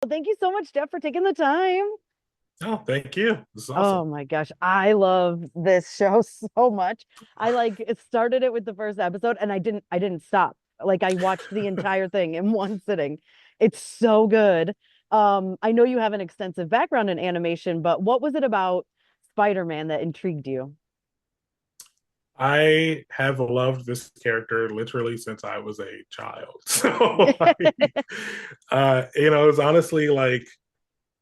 Well, thank you so much, Jeff, for taking the time. Oh, thank you. This is Oh awesome. my gosh, I love this show so much. I like it started it with the first episode and I didn't stop. Like I watched the entire thing in one sitting. It's so good. I know you have an extensive background in animation, but what was it about Spider-Man that intrigued you? I have loved this character literally since I was a child. So, like, it's honestly like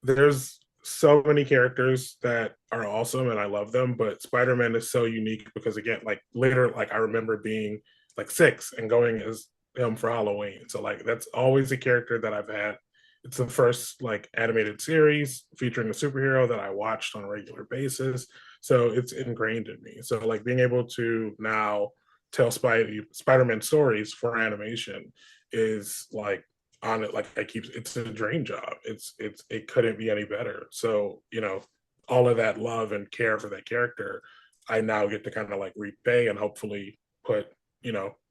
there's so many characters that are awesome and I love them, but Spider-Man is so unique because again, like literally, like I remember being like 6 and going as him for Halloween. So like that's always a character that I've had. It's the first like animated series featuring a superhero that I watched on a regular basis. So it's ingrained in me. So like being able to now tell Spider-Man stories for animation is like on it, like I keep, it's a dream job. It couldn't be any better. So all of that love and care for that character I now get to kind of like repay and hopefully put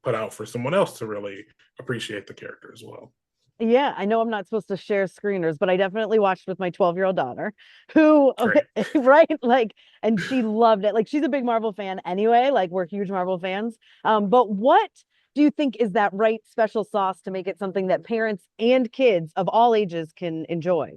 out for someone else to really appreciate the character as well. Yeah, I know I'm not supposed to share screeners, but I definitely watched with my 12-year-old daughter who, Great. right? Like, and she loved it. Like, she's a big Marvel fan anyway. Like, we're huge Marvel fans. But what do you think is that right special sauce to make it something that parents and kids of all ages can enjoy?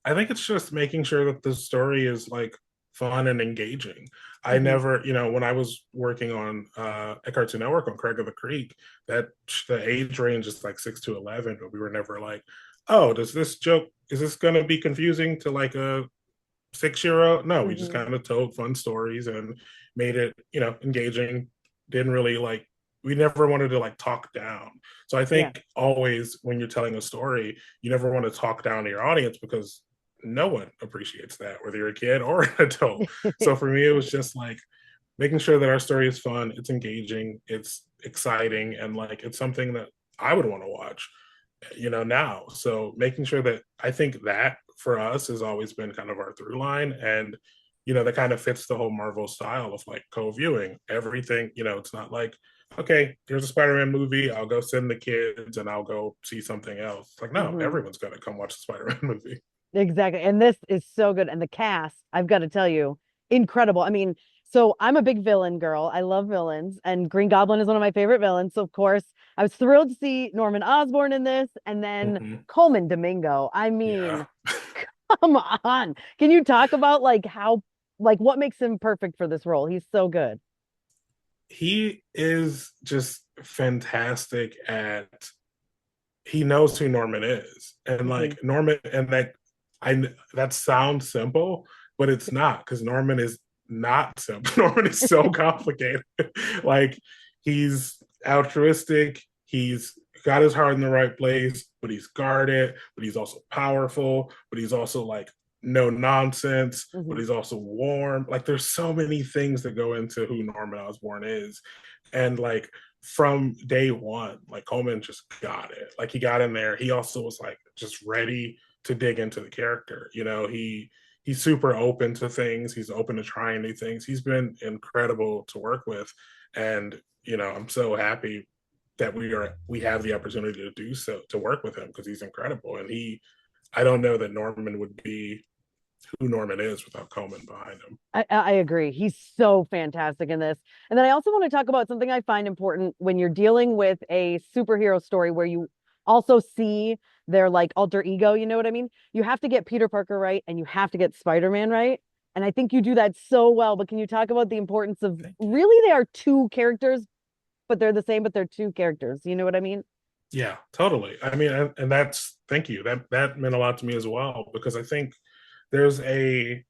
I think it's just making sure that the story is like fun and engaging. I Mhm. never, when I was working on a Cartoon Network on Craig of the Creek, that the age range is like 6 to 11, but we were never like, oh, does this joke is this going to be confusing to like a 6 year old? No, we just Mhm. kind of told fun stories and made it, engaging. Didn't really like, we never wanted to like talk down. So I Yeah. think always when you're telling a story, you never want to talk down to your audience because no one appreciates that, whether you're a kid or an adult. So for me, it was just like making sure that our story is fun, it's engaging, it's exciting, and like it's something that I would want to watch, now. So making sure that I think that for us has always been kind of our through line. And, that kind of fits the whole Marvel style of like co-viewing everything. It's not like, okay, here's a Spider-Man movie. I'll go send the kids and I'll go see something else. Like, no, Mhm. everyone's going to come watch the Spider-Man movie. Exactly. And this is so good. And the cast, I've got to tell you, incredible. I mean, so I'm a big villain girl. I love villains, and Green Goblin is one of my favorite villains. So of course, I was thrilled to see Norman Osborn in this, and then Mm-hmm. Colman Domingo. I Yeah. mean, come on. Can you talk about like how like what makes him perfect for this role? He's so good. He is just fantastic at he knows who Norman is, and Mhm. like Norman, and that sounds simple, but it's not because Norman is not simple. Norman is so complicated. Like he's altruistic, he's got his heart in the right place, but he's guarded, but he's also powerful, but he's also like no nonsense, but Mhm. he's also warm. Like there's so many things that go into who Norman Osborn is, and like from day one, like Coleman just got it. Like he got in there. He also was like just ready to dig into the character. He's super open to things. He's open to trying new things. He's been incredible to work with, and I'm so happy that we have the opportunity to do so, to work with him, because he's incredible. And I don't know that Norman would be who Norman is without Coleman behind him. I agree. He's so fantastic in this. And then I also want to talk about something I find important when you're dealing with a superhero story where you also see their like alter ego, you know what I mean? You have to get Peter Parker right and you have to get Spider-Man right. And I think you do that so well. But can you talk about the importance of Thank you. really they are two characters, but they're the same, but they're two characters. You know what I mean? Yeah, totally. I mean, and that's thank you. That meant a lot to me as well, because I think there's a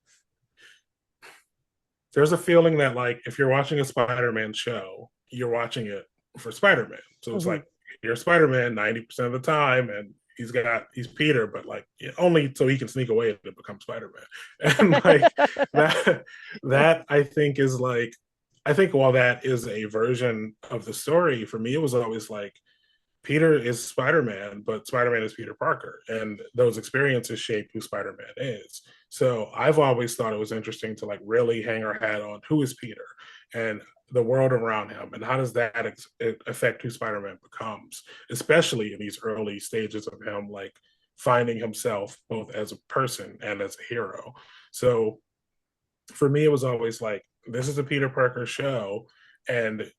there's a feeling that like if you're watching a Spider-Man show, you're watching it for Spider-Man. So it's Mhm. like you're Spider-Man 90% of the time, and he's Peter, but like only so he can sneak away and become Spider-Man. And like that I think is like I think while that is a version of the story, for me it was always like Peter is Spider Man, but Spider Man is Peter Parker. And those experiences shape who Spider Man is. So I've always thought it was interesting to like really hang our hat on who is Peter. and the world around him, and how does that affect who Spider-Man becomes, especially in these early stages of him like finding himself both as a person and as a hero. So for me, it was always like, this is a Peter Parker show, and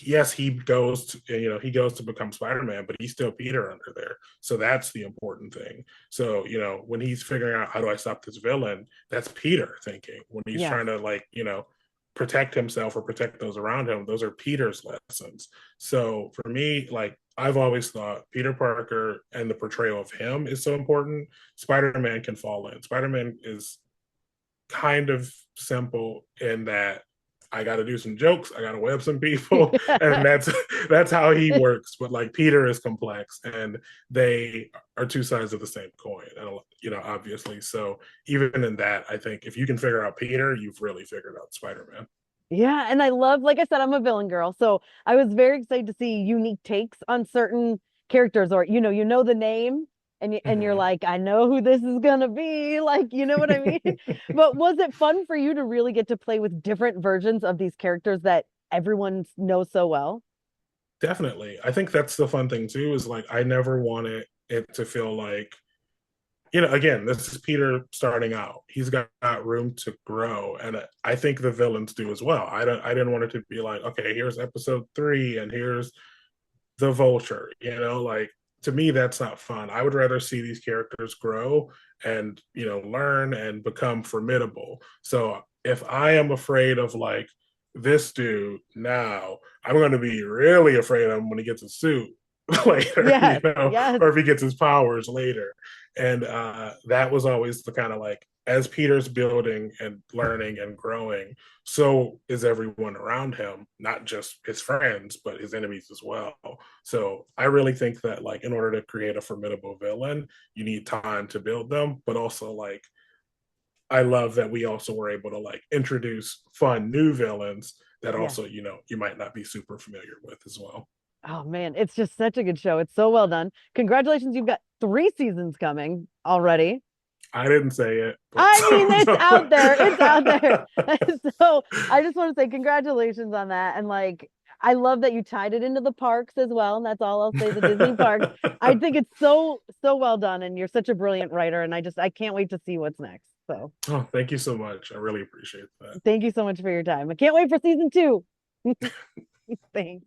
yes, he goes to, he goes to become Spider-Man, but he's still Peter under there. So that's the important thing. So when he's figuring out how do I stop this villain, that's Peter thinking. When he's Yes. trying to like protect himself or protect those around him, those are Peter's lessons. So for me, like I've always thought Peter Parker and the portrayal of him is so important. Spider-Man can fall in. Spider-Man is kind of simple in that I got to do some jokes, I got to web some people, and that's how he works. But like Peter is complex, and they are two sides of the same coin, and obviously. So even in that, I think if you can figure out Peter, you've really figured out Spider-Man. Yeah, and I love, like I said, I'm a villain girl, so I was very excited to see unique takes on certain characters, or the name, and you're Mhm. like, I know who this is gonna be, like, you know what I mean? But was it fun for you to really get to play with different versions of these characters that everyone knows so well? Definitely, I think that's the fun thing too. Is like I never wanted it to feel like again, this is Peter starting out. He's got room to grow, and I think the villains do as well. I didn't want it to be like, okay, here's episode 3, and here's the Vulture. Like to me, that's not fun. I would rather see these characters grow and learn and become formidable. So if I am afraid of like this dude now, I'm going to be really afraid of him when he gets a suit later, Yes, yes. or if he gets his powers later. And that was always the kind of like, as Peter's building and learning and growing, so is everyone around him, not just his friends, but his enemies as well. So I really think that like in order to create a formidable villain, you need time to build them, but also like I love that we also were able to like introduce fun new villains that Yeah. also, you might not be super familiar with as well. Oh man, it's just such a good show. It's so well done. Congratulations, you've got 3 seasons coming already. I didn't say it, but I mean, it's out there. It's out there. So I just want to say congratulations on that. And like, I love that you tied it into the parks as well. And that's all I'll say, the Disney parks. I think it's so, so well done. And you're such a brilliant writer. And I can't wait to see what's next. So Oh, thank you so much. I really appreciate that. thank you so much for your time. I can't wait for season 2. Thanks.